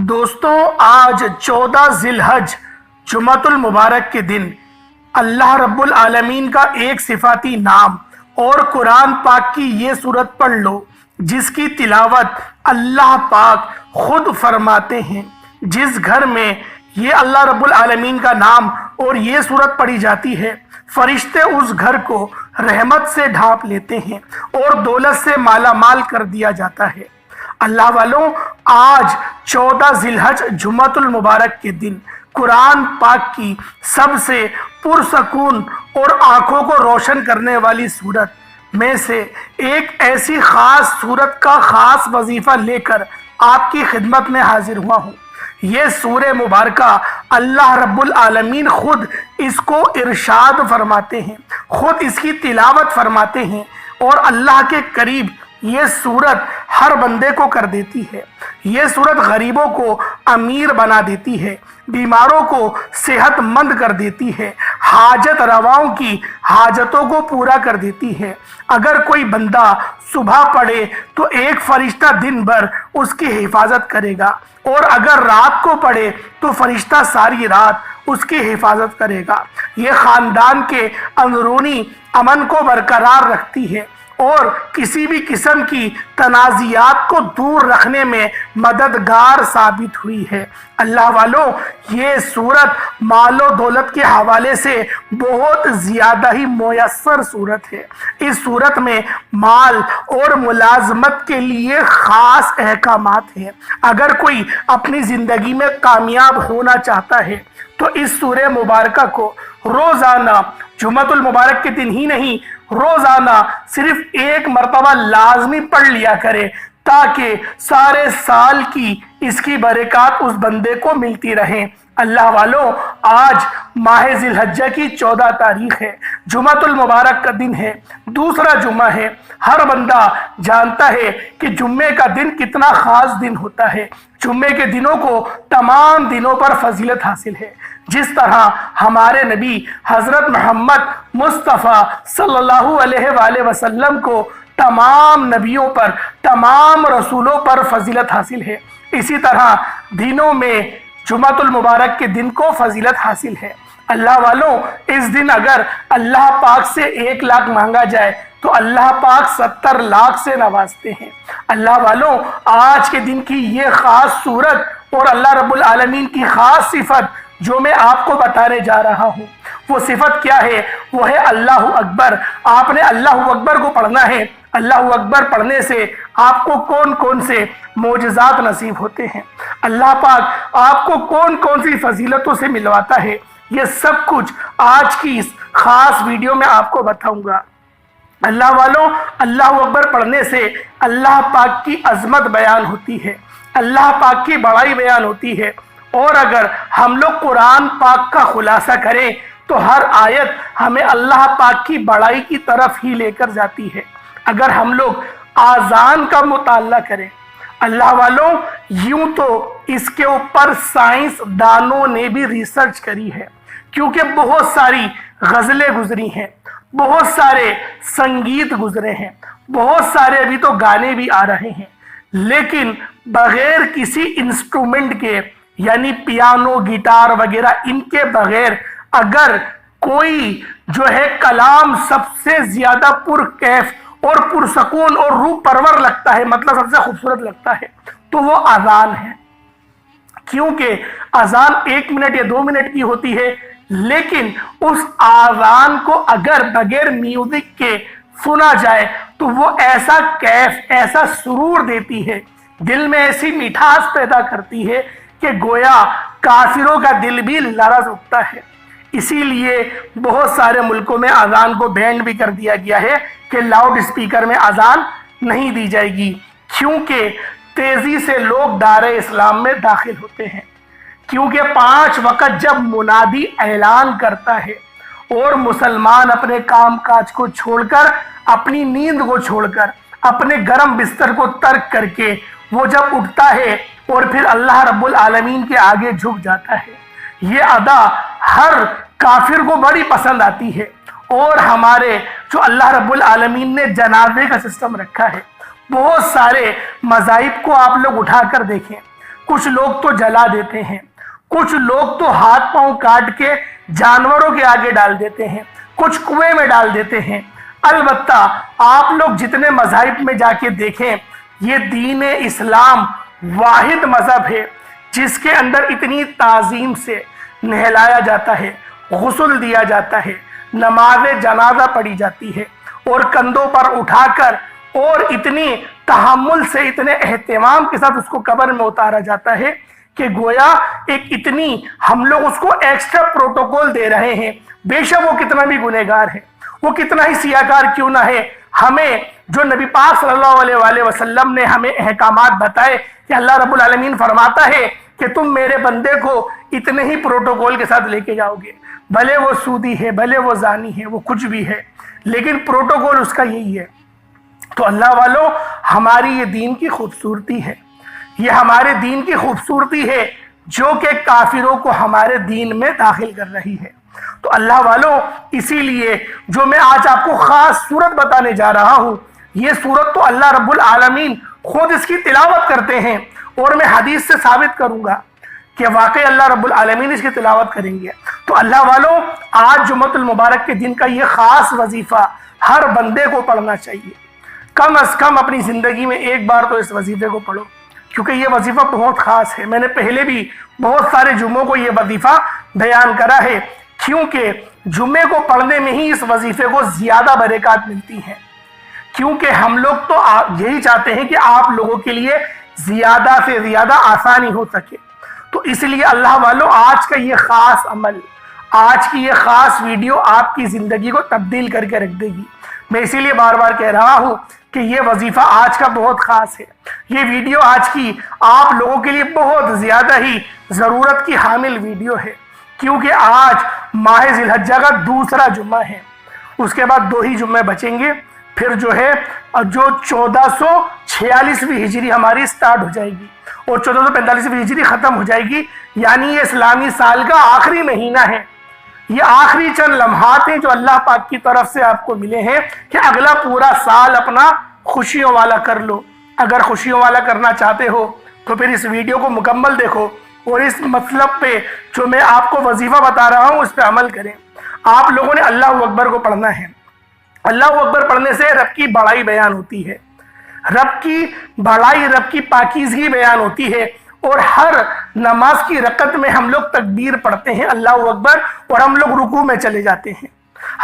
دوستوں، آج 14 ذی الحج جمعۃ المبارک کے دن اللہ رب العالمین کا ایک صفاتی نام اور قرآن پاک کی یہ سورت پڑھ لو جس کی تلاوت اللہ پاک خود فرماتے ہیں۔ جس گھر میں یہ اللہ رب العالمین کا نام اور یہ سورت پڑھی جاتی ہے، فرشتے اس گھر کو رحمت سے ڈھانپ لیتے ہیں اور دولت سے مالا مال کر دیا جاتا ہے۔ اللہ والوں، آج 14 ذی الحج جمعۃ المبارک کے دن قرآن پاک کی سب سے پرسکون اور آنکھوں کو روشن کرنے والی سورت میں سے ایک ایسی خاص سورت کا خاص وظیفہ لے کر آپ کی خدمت میں حاضر ہوا ہوں۔ یہ سورہ مبارکہ اللہ رب العالمین خود اس کو ارشاد فرماتے ہیں، خود اس کی تلاوت فرماتے ہیں، اور اللہ کے قریب یہ سورت ہر بندے کو کر دیتی ہے۔ یہ سورت غریبوں کو امیر بنا دیتی ہے، بیماروں کو صحت مند کر دیتی ہے، حاجت رواؤں کی حاجتوں کو پورا کر دیتی ہے۔ اگر کوئی بندہ صبح پڑھے تو ایک فرشتہ دن بھر اس کی حفاظت کرے گا، اور اگر رات کو پڑھے تو فرشتہ ساری رات اس کی حفاظت کرے گا۔ یہ خاندان کے اندرونی امن کو برقرار رکھتی ہے اور کسی بھی قسم کی تنازعات کو دور رکھنے میں مددگار ثابت ہوئی ہے۔ اللہ والوں، یہ سورت مال و دولت کے حوالے سے بہت زیادہ ہی میسر سورت ہے۔ اس سورت میں مال اور ملازمت کے لیے خاص احکامات ہیں۔ اگر کوئی اپنی زندگی میں کامیاب ہونا چاہتا ہے تو اس سورہ مبارکہ کو روزانہ جمعۃ المبارک کے دن ہی نہیں، روزانہ صرف ایک مرتبہ لازمی پڑھ لیا کرے تاکہ سارے سال کی اس کی برکات اس بندے کو ملتی رہیں۔ اللہ والوں، آج ماہ ذی الحجہ کی 14 تاریخ ہے، جمعۃ المبارک کا دن ہے، دوسرا جمعہ ہے۔ ہر بندہ جانتا ہے کہ جمعے کا دن کتنا خاص دن ہوتا ہے۔ جمعے کے دنوں کو تمام دنوں پر فضیلت حاصل ہے۔ جس طرح ہمارے نبی حضرت محمد مصطفیٰ صلی اللہ علیہ وآلہ وسلم کو تمام نبیوں پر، تمام رسولوں پر فضیلت حاصل ہے، اسی طرح دنوں میں جمعۃ المبارک کے دن کو فضیلت حاصل ہے۔ اللہ والوں، اس دن اگر اللہ پاک سے 1 لاکھ مانگا جائے تو اللہ پاک 70 لاکھ سے نوازتے ہیں۔ اللہ والوں، آج کے دن کی یہ خاص صورت اور اللہ رب العالمین کی خاص صفت جو میں آپ کو بتانے جا رہا ہوں، وہ صفت کیا ہے؟ وہ ہے اللہ اکبر۔ آپ نے اللہ اکبر کو پڑھنا ہے۔ اللہ اکبر پڑھنے سے آپ کو کون کون سے معجزات نصیب ہوتے ہیں، اللہ پاک آپ کو کون کون سی فضیلتوں سے ملواتا ہے، یہ سب کچھ آج کی اس خاص ویڈیو میں آپ کو بتاؤں گا۔ اللہ والوں، اللہ اکبر پڑھنے سے اللہ پاک کی عظمت بیان ہوتی ہے، اللہ پاک کی بڑائی بیان ہوتی ہے، اور اگر ہم لوگ قرآن پاک کا خلاصہ کریں تو ہر آیت ہمیں اللہ پاک کی بڑائی کی طرف ہی لے کر جاتی ہے۔ اگر ہم لوگ آذان کا مطالعہ کریں، اللہ والوں، یوں تو اس کے اوپر سائنس دانوں نے بھی ریسرچ کری ہے، کیونکہ بہت ساری غزلیں گزری ہیں، بہت سارے سنگیت گزرے ہیں، بہت سارے ابھی تو گانے بھی آ رہے ہیں، لیکن بغیر کسی انسٹرومنٹ کے، یعنی پیانو، گٹار وغیرہ، ان کے بغیر اگر کوئی جو ہے کلام سب سے زیادہ پرکیف اور پرسکون اور روح پرور لگتا ہے، مطلب سب سے خوبصورت لگتا ہے، تو وہ اذان ہے۔ کیونکہ اذان 1 منٹ یا 2 منٹ کی ہوتی ہے، لیکن اس اذان کو اگر بغیر میوزک کے سنا جائے تو وہ ایسا کیف، ایسا سرور دیتی ہے، دل میں ایسی مٹھاس پیدا کرتی ہے کہ گویا کافروں کا دل بھی لرز اٹھتا ہے۔ اسی لیے بہت سارے ملکوں میں اذان کو بینڈ بھی کر دیا گیا ہے کہ لاؤڈ اسپیکر میں اذان نہیں دی جائے گی، کیونکہ تیزی سے لوگ دار اسلام میں داخل ہوتے ہیں۔ کیونکہ 5 وقت جب منادی اعلان کرتا ہے اور مسلمان اپنے کام کاج کو چھوڑ کر، اپنی نیند کو چھوڑ کر، اپنے گرم بستر کو ترک کر کے وہ جب اٹھتا ہے اور پھر اللہ رب العالمین کے آگے جھک جاتا ہے، یہ ادا ہر کافر کو بڑی پسند آتی ہے۔ اور ہمارے جو اللہ رب العالمین نے جنازے کا سسٹم رکھا ہے، بہت سارے مذاہب کو آپ لوگ اٹھا کر دیکھیں کچھ لوگ تو جلا دیتے ہیں، کچھ لوگ تو ہاتھ پاؤں کاٹ کے جانوروں کے آگے ڈال دیتے ہیں، کچھ کنویں میں ڈال دیتے ہیں۔ البتہ آپ لوگ جتنے مذاہب میں جا کے دیکھیں، یہ دین اسلام واحد مذہب ہے جس کے اندر اتنی تعظیم سے نہلایا جاتا ہے، غسل دیا جاتا ہے، نماز جنازہ پڑھی جاتی ہے، اور کندھوں پر اٹھا کر اور اتنی تحمل سے، اتنے اہتمام کے ساتھ اس کو قبر میں اتارا جاتا ہے کہ گویا ایک اتنی ہم لوگ اس کو ایکسٹرا پروٹوکول دے رہے ہیں۔ بے شک وہ کتنا بھی گنہگار ہے، وہ کتنا ہی سیاکار کیوں نہ ہے، ہمیں جو نبی پاک صلی اللہ علیہ وآلہ وسلم نے ہمیں احکامات بتائے کہ اللہ رب العالمین فرماتا ہے کہ تم میرے بندے کو اتنے ہی پروٹوکول کے ساتھ لے کے جاؤ گے، بھلے وہ سودی ہے، بھلے وہ زانی ہے، وہ کچھ بھی ہے، لیکن پروٹوکول اس کا یہی ہے۔ تو اللہ والوں، ہماری یہ دین کی خوبصورتی ہے، یہ ہمارے دین کی خوبصورتی ہے جو کہ کافروں کو ہمارے دین میں داخل کر رہی ہے۔ تو اللہ والوں، اسی لیے جو میں آج آپ کو خاص صورت بتانے جا رہا ہوں، یہ صورت تو اللہ رب العالمین خود اس کی تلاوت کرتے ہیں، اور میں حدیث سے ثابت کروں گا کہ واقعی اللہ رب العالمین اس کی تلاوت کریں گے۔ تو اللہ والوں، آج جمعۃ المبارک کے دن کا یہ خاص وظیفہ ہر بندے کو پڑھنا چاہیے۔ کم از کم اپنی زندگی میں ایک بار تو اس وظیفے کو پڑھو، کیونکہ یہ وظیفہ بہت خاص ہے۔ میں نے پہلے بھی بہت سارے جمعوں کو یہ وظیفہ بیان کرا ہے، کیونکہ جمعے کو پڑھنے میں ہی اس وظیفے کو زیادہ برکات ملتی ہیں، کیونکہ ہم لوگ تو یہی چاہتے ہیں کہ آپ لوگوں کے لیے زیادہ سے زیادہ آسانی ہو سکے۔ تو اس لیے اللہ والوں، آج کا یہ خاص عمل، آج کی یہ خاص ویڈیو آپ کی زندگی کو تبدیل کر کے رکھ دے گی۔ میں اسی لیے بار بار کہہ رہا ہوں کہ یہ وظیفہ آج کا بہت خاص ہے، یہ ویڈیو آج کی آپ لوگوں کے لیے بہت زیادہ ہی ضرورت کی حامل ویڈیو ہے، کیونکہ آج ماہ ذی الحجہ کا دوسرا جمعہ ہے، اس کے بعد 2 ہی جمعے بچیں گے، پھر جو ہے جو 1446ویں ہجری ہماری سٹارٹ ہو جائے گی اور 1445ویں ہجری ختم ہو جائے گی، یعنی یہ اسلامی سال کا آخری مہینہ ہے۔ یہ آخری چند لمحات ہیں جو اللہ پاک کی طرف سے آپ کو ملے ہیں کہ اگلا پورا سال اپنا خوشیوں والا کر لو۔ اگر خوشیوں والا کرنا چاہتے ہو تو پھر اس ویڈیو کو مکمل دیکھو اور اس مطلب پہ جو میں آپ کو وظیفہ بتا رہا ہوں اس پہ عمل کریں۔ آپ لوگوں نے اللہ اکبر کو پڑھنا ہے۔ اللہ اکبر پڑھنے سے رب کی بڑائی بیان ہوتی ہے، رب کی بڑائی، رب کی پاکیزگی بیان ہوتی ہے، اور ہر نماز کی رکعت میں ہم لوگ تکبیر پڑھتے ہیں اللہ اکبر، اور ہم لوگ رکوع میں چلے جاتے ہیں،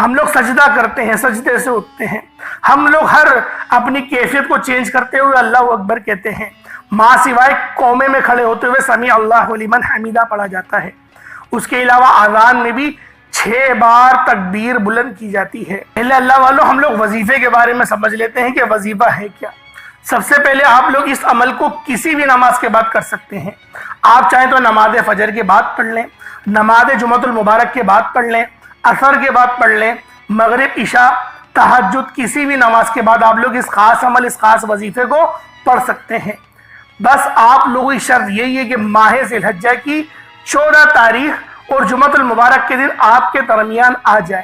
ہم لوگ سجدہ کرتے ہیں، سجدے سے اٹھتے ہیں، ہم لوگ ہر اپنی کیفیت کو چینج کرتے ہوئے اللہ اکبر کہتے ہیں۔ ماں سوائے قومے میں کھڑے ہوتے ہوئے سمیع اللہ لمن حمیدہ پڑھا جاتا ہے۔ اس کے علاوہ اذان میں بھی 6 بار تکبیر بلند کی جاتی ہے۔ پہلے اللہ والوں، ہم لوگ وظیفے کے بارے میں سمجھ لیتے ہیں کہ وظیفہ ہے کیا۔ سب سے پہلے آپ لوگ اس عمل کو کسی بھی نماز کے بعد کر سکتے ہیں۔ آپ چاہیں تو نماز فجر کے بعد پڑھ لیں، نماز جمعۃ المبارک کے بعد پڑھ لیں، عصر کے بعد پڑھ لیں، مغرب، عشاء، تہجد، کسی بھی نماز کے بعد آپ لوگ اس خاص عمل، اس خاص وظیفے کو پڑھ سکتے ہیں۔ بس آپ لوگوں کی شرط یہی ہے کہ ماہ ذی الحجہ کی 14 تاریخ اور جمعۃ المبارک کے دن آپ کے درمیان آ جائے۔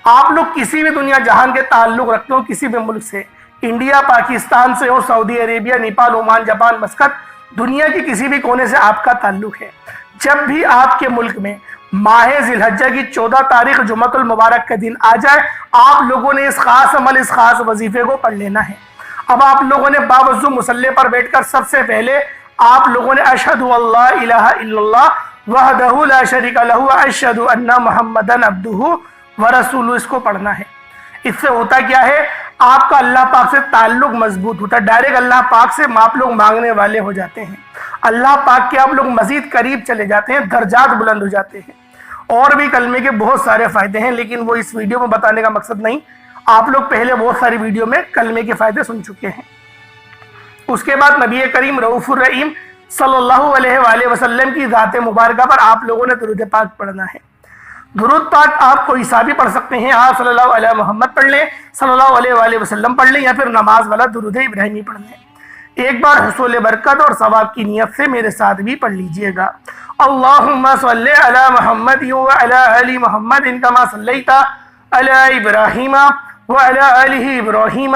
آپ لوگ کسی بھی دنیا جہان کے تعلق رکھتے ہو، کسی بھی ملک سے، انڈیا، پاکستان سے ہو، Saudi Arabia, Nepal, Oman, Japan, Muscat, دنیا کے کسی بھی کونے سے آپ کا تعلق ہے، جب بھی آپ کے ملک میں ماہ ذی الحجہ کی 14 تاریخ جمعۃ المبارک کا دن آ جائے، آپ لوگوں نے اس خاص عمل، اس خاص وظیفے کو پڑھ لینا ہے۔ اب آپ لوگوں نے باوضو مصلی پر بیٹھ کر سب سے پہلے آپ لوگوں نے اشہد اللہ الہ الا اللہ وحدہ لا شریک لہ واشہد ان محمدن عبدہ ورسولہ، اس کو پڑھنا ہے۔ اس سے ہوتا کیا ہے، آپ کا اللہ پاک سے تعلق مضبوط ہوتا ہے، ڈائریکٹ اللہ پاک سے آپ لوگ مانگنے والے ہو جاتے ہیں، اللہ پاک کے آپ لوگ مزید قریب چلے جاتے ہیں، درجات بلند ہو جاتے ہیں۔ اور بھی کلمے کے بہت سارے فائدے ہیں، لیکن وہ اس ویڈیو میں بتانے کا مقصد نہیں، آپ لوگ پہلے بہت ساری ویڈیو میں کلمے کے فائدے سن چکے ہیں۔ اس کے بعد نبی کریم رؤوف الرحیم صلی اللہ علیہ وآلہ وسلم کی ذات مبارکہ پر آپ لوگوں نے درود پاک پڑھنا ہے۔ درود پاک آپ کوئی سا بھی پڑھ سکتے ہیں، آپ صلی اللہ علیہ محمد پڑھ لیں، صلی اللہ علیہ وآلہ وسلم پڑھ لیں، یا پھر نماز والا درود ابراہیمی پڑھ لیں۔ ایک بار حصول برکت اور ثواب کی نیت سے میرے ساتھ بھی پڑھ لیجئے گا۔ اللہم صلی علی محمد وعلی آل محمد کما صلیت علی ابراہیم وعلی آل ابراہیم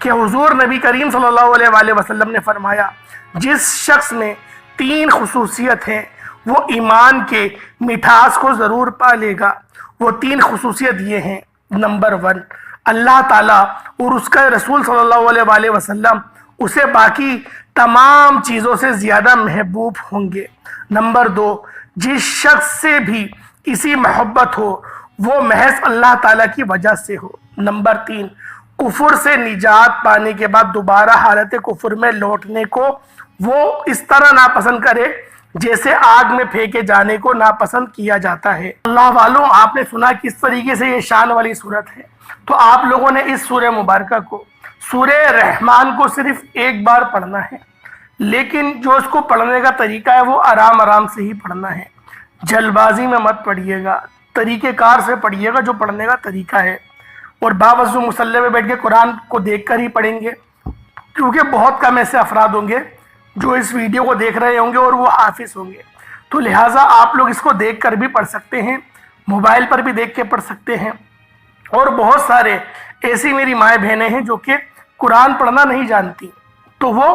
کہ حضور نبی کریم صلی اللہ علیہ وآلہ وسلم نے فرمایا جس شخص میں 3 خصوصیت ہیں وہ ایمان کے مٹھاس کو ضرور پا لے گا۔ وہ 3 خصوصیت یہ ہیں، نمبر 1 اللہ تعالیٰ اور اس کا رسول صلی اللہ علیہ وآلہ وسلم اسے باقی تمام چیزوں سے زیادہ محبوب ہوں گے۔ نمبر 2 جس شخص سے بھی کسی محبت ہو وہ محض اللہ تعالیٰ کی وجہ سے ہو۔ نمبر 3 کفر سے نجات پانے کے بعد دوبارہ حالت کفر میں لوٹنے کو وہ اس طرح ناپسند کرے جیسے آگ میں پھینکے جانے کو ناپسند کیا جاتا ہے۔ اللہ والوں، آپ نے سنا کس طریقے سے یہ شان والی صورت ہے، تو آپ لوگوں نے اس سورہ مبارکہ کو، سورہ رحمان کو صرف ایک بار پڑھنا ہے، لیکن جو اس کو پڑھنے کا طریقہ ہے وہ آرام آرام سے ہی پڑھنا ہے، جلد بازی میں مت پڑھیے گا، طریقہ کار سے پڑھیے گا جو پڑھنے کا طریقہ ہے، اور باوضو مصلی میں بیٹھ کے قرآن کو دیکھ کر ہی پڑھیں گے، کیونکہ بہت کم ایسے افراد ہوں گے جو اس ویڈیو کو دیکھ رہے ہوں گے اور وہ حافظ ہوں گے، تو لہٰذا آپ لوگ اس کو دیکھ کر بھی پڑھ سکتے ہیں، موبائل پر بھی دیکھ کے پڑھ سکتے ہیں، اور بہت سارے ایسی میری مائیں بہنیں ہیں جو کہ قرآن پڑھنا نہیں جانتی، تو وہ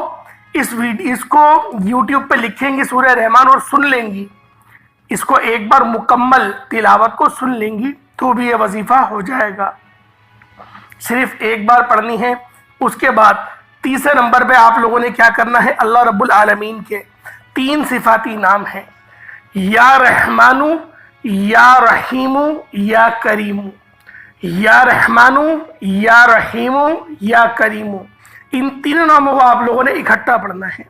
اس کو یوٹیوب پہ لکھیں گی سورہ رحمان اور سن لیں گی، اس کو ایک بار مکمل تلاوت کو سن لیں گی تو بھی یہ وظیفہ ہو جائے گا۔ صرف ایک بار پڑھنی ہے۔ اس کے بعد تیسرے نمبر پہ آپ لوگوں نے کیا کرنا ہے، اللہ رب العالمین کے 3 صفاتی نام ہیں، یا رحمانو، یا رحیمو، یا کریمو، یا رحمانو، یا رحیمو، یا کریمو، ان 3 ناموں کو آپ لوگوں نے اکٹھا پڑھنا ہے۔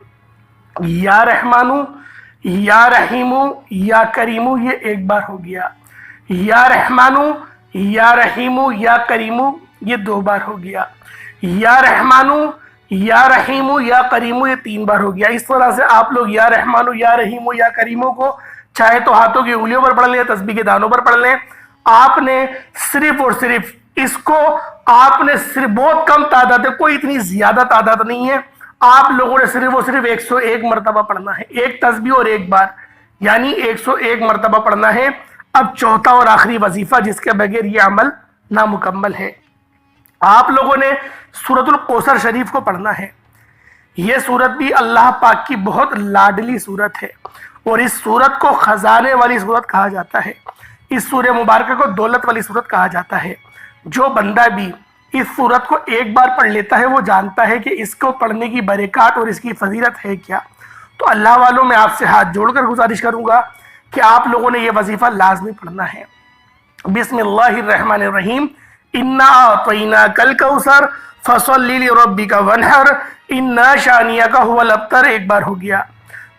یا رحمانو، یا رحیمو، یا کریمو، یہ ایک بار ہو گیا۔ یا رحمانو، یا رحیمو، یا کریمو، یہ 2 بار ہو گیا۔ یا رحمانو، یا رحیمو، یا کریمو، یہ 3 بار ہو گیا۔ اس طرح سے آپ لوگ یا رحمانو، یا رحیمو، یا کریمو کو چاہے تو ہاتھوں کی انگلیوں پر پڑھ لیں، تسبیح کے دانوں پر پڑھ لیں۔ آپ نے صرف اور صرف اس کو صرف بہت کم تعداد ہے، کوئی اتنی زیادہ تعداد نہیں ہے، آپ لوگوں نے صرف اور صرف 101 مرتبہ پڑھنا ہے، ایک تسبیح اور ایک بار، یعنی 101 مرتبہ پڑھنا ہے۔ اب چوتھا اور آخری وظیفہ جس کے بغیر یہ عمل نامکمل ہے، آپ لوگوں نے سورۃ الکوثر شریف کو پڑھنا ہے۔ یہ سورت بھی اللہ پاک کی بہت لاڈلی سورت ہے، اور اس سورت کو خزانے والی سورت کہا جاتا ہے، اس سورہ مبارکہ کو دولت والی سورت کہا جاتا ہے۔ جو بندہ بھی اس سورت کو ایک بار پڑھ لیتا ہے وہ جانتا ہے کہ اس کو پڑھنے کی برکات اور اس کی فضیلت ہے کیا۔ تو اللہ والوں، میں آپ سے ہاتھ جوڑ کر گزارش کروں گا کہ آپ لوگوں نے یہ وظیفہ لازمی پڑھنا ہے۔ بسم اللہ الرحمن الرحیم، انا اعطیناک الکوثر فصلی لربک وانحر انا شانئک ھو الابتر، ایک بار ہو گیا۔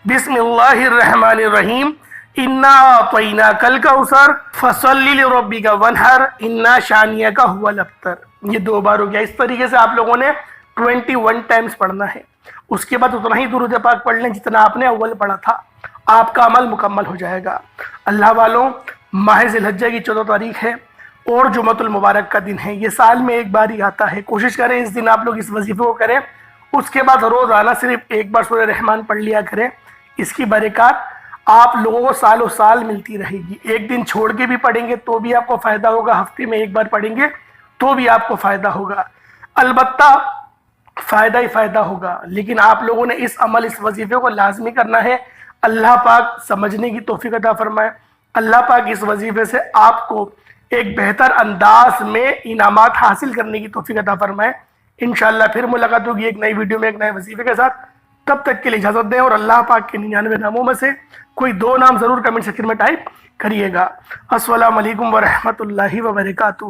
بسم اللہ الرحمن الرحیم، انا اعطیناک الکوثر فصلی لربک وانحر انا شانئک ھو الابتر، یہ 2 بار ہو گیا۔ اس طریقے سے آپ لوگوں نے 21 ٹائمز پڑھنا ہے۔ اس کے بعد اتنا ہی درود پاک پڑھ لیں جتنا آپ نے اول پڑھا تھا، آپ کا عمل مکمل ہو جائے گا۔ اللہ والوں، ماہ ذی الحجہ کی 14 تاریخ ہے اور جمعۃ المبارک کا دن ہے، یہ سال میں ایک بار ہی آتا ہے، کوشش کریں اس دن آپ لوگ اس وظیفے کو کریں۔ اس کے بعد روزانہ صرف ایک بار سورہ رحمان پڑھ لیا کریں، اس کی برکات آپ لوگوں کو سال و سال ملتی رہے گی۔ ایک دن چھوڑ کے بھی پڑھیں گے تو بھی آپ کو فائدہ ہوگا، ہفتے میں ایک بار پڑھیں گے تو بھی آپ کو فائدہ ہوگا، البتہ فائدہ ہی فائدہ ہوگا، لیکن آپ لوگوں نے اس وظیفے کو لازمی کرنا ہے۔ اللہ پاک سمجھنے کی توفیق عطا فرمائے، اللہ پاک اس وظیفے سے آپ کو ایک بہتر انداز میں انعامات حاصل کرنے کی توفیق عطا فرمائے۔ انشاءاللہ پھر ملاقات ہوگی ایک نئی ویڈیو میں ایک نئے وظیفے کے ساتھ، تب تک کے لیے اجازت دیں، اور اللہ پاک کے 99 ناموں میں سے کوئی 2 نام ضرور کمنٹ سیکشن میں ٹائپ کریے گا۔ السلام علیکم ورحمۃ اللہ وبرکاتہ۔